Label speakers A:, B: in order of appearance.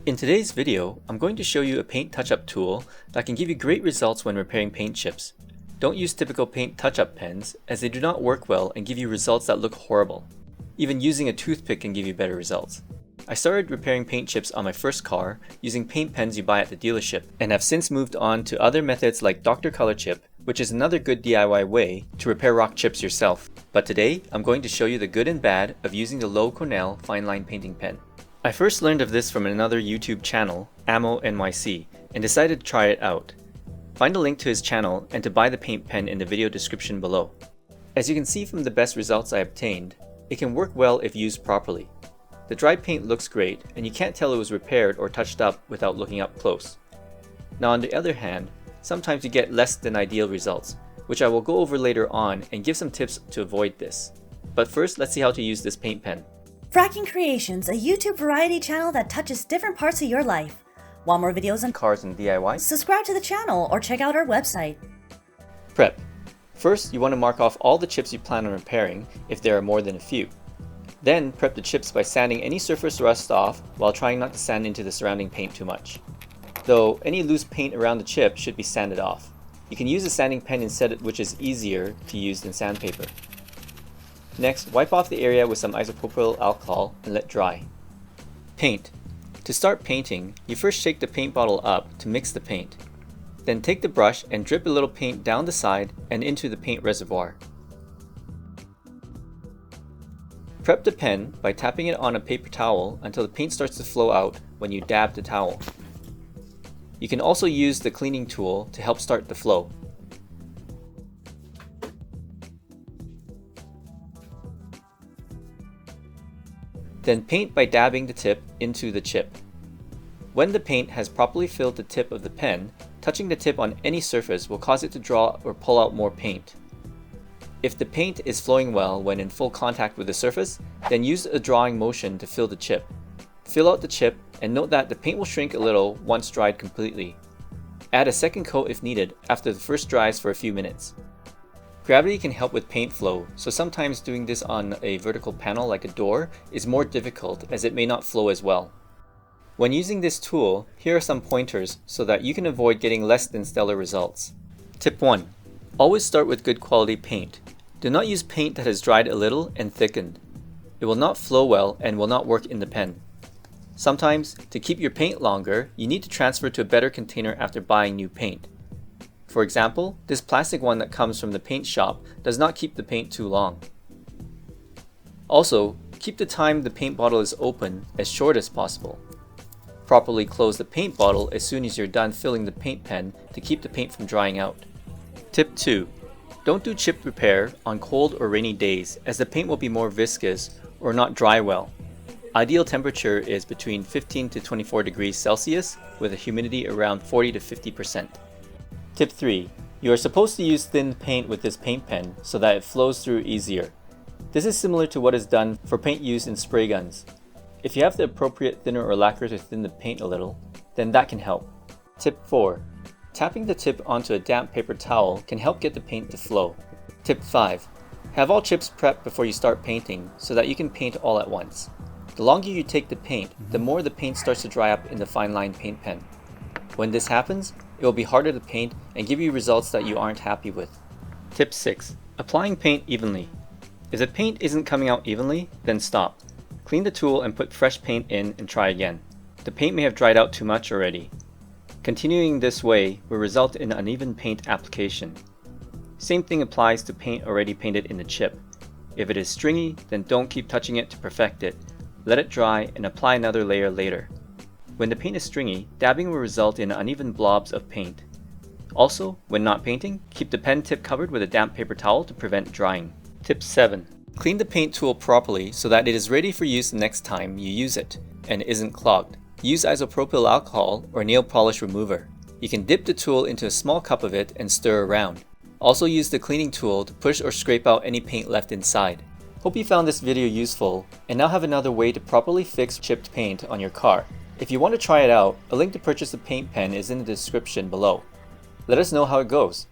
A: In today's video, I'm going to show you a paint touch-up tool that can give you great results when repairing paint chips. Don't use typical paint touch-up pens, as they do not work well and give you results that look horrible. Even using a toothpick can give you better results. I started repairing paint chips on my first car using paint pens you buy at the dealership, and have since moved on to other methods like Dr. Color Chip, which is another good DIY way to repair rock chips yourself. But today, I'm going to show you the good and bad of using the Lowe Cornell fine line painting pen. I first learned of this from another YouTube channel, Ammo NYC, and decided to try it out. Find a link to his channel and to buy the paint pen in the video description below. As you can see from the best results I obtained, it can work well if used properly. The dry paint looks great, and you can't tell it was repaired or touched up without looking up close. Now on the other hand, sometimes you get less than ideal results, which I will go over later on and give some tips to avoid this. But first, let's see how to use this paint pen.
B: Fracking Creations, a YouTube variety channel that touches different parts of your life. Want more videos on
A: Cars and DIY?
B: Subscribe to the channel or check out our website.
A: Prep. First, you want to mark off all the chips you plan on repairing if there are more than a few. Then, prep the chips by sanding any surface rust off while trying not to sand into the surrounding paint too much. Though, any loose paint around the chip should be sanded off. You can use a sanding pen instead, which is easier to use than sandpaper. Next, wipe off the area with some isopropyl alcohol and let dry. Paint. To start painting, you first shake the paint bottle up to mix the paint. Then take the brush and drip a little paint down the side and into the paint reservoir. Prep the pen by tapping it on a paper towel until the paint starts to flow out when you dab the towel. You can also use the cleaning tool to help start the flow. Then paint by dabbing the tip into the chip. When the paint has properly filled the tip of the pen, touching the tip on any surface will cause it to draw or pull out more paint. If the paint is flowing well when in full contact with the surface, then use a drawing motion to fill the chip. Fill out the chip and note that the paint will shrink a little once dried completely. Add a second coat if needed after the first dries for a few minutes. Gravity can help with paint flow, so sometimes doing this on a vertical panel like a door is more difficult as it may not flow as well. When using this tool, here are some pointers so that you can avoid getting less than stellar results. Tip 1. Always start with good quality paint. Do not use paint that has dried a little and thickened. It will not flow well and will not work in the pen. Sometimes, to keep your paint longer, you need to transfer to a better container after buying new paint. For example, this plastic one that comes from the paint shop does not keep the paint too long. Also, keep the time the paint bottle is open as short as possible. Properly close the paint bottle as soon as you're done filling the paint pen to keep the paint from drying out. Tip 2. Don't do chip repair on cold or rainy days, as the paint will be more viscous or not dry well. Ideal temperature is between 15 to 24 degrees Celsius with a humidity around 40 to 50%. Tip 3. You are supposed to use thin paint with this paint pen so that it flows through easier. This is similar to what is done for paint used in spray guns. If you have the appropriate thinner or lacquer to thin the paint a little, then that can help. Tip 4. Tapping the tip onto a damp paper towel can help get the paint to flow. Tip 5. Have all chips prepped before you start painting so that you can paint all at once. The longer you take the paint, the more the paint starts to dry up in the fine line paint pen. When this happens, it will be harder to paint and give you results that you aren't happy with. Tip 6. Applying paint evenly. If the paint isn't coming out evenly, then stop. Clean the tool and put fresh paint in and try again. The paint may have dried out too much already. Continuing this way will result in uneven paint application. Same thing applies to paint already painted in the chip. If it is stringy, then don't keep touching it to perfect it. Let it dry and apply another layer later. When the paint is stringy, dabbing will result in uneven blobs of paint. Also, when not painting, keep the pen tip covered with a damp paper towel to prevent drying. Tip 7. Clean the paint tool properly so that it is ready for use the next time you use it and isn't clogged. Use isopropyl alcohol or nail polish remover. You can dip the tool into a small cup of it and stir around. Also use the cleaning tool to push or scrape out any paint left inside. Hope you found this video useful and now have another way to properly fix chipped paint on your car. If you want to try it out, a link to purchase the paint pen is in the description below. Let us know how it goes.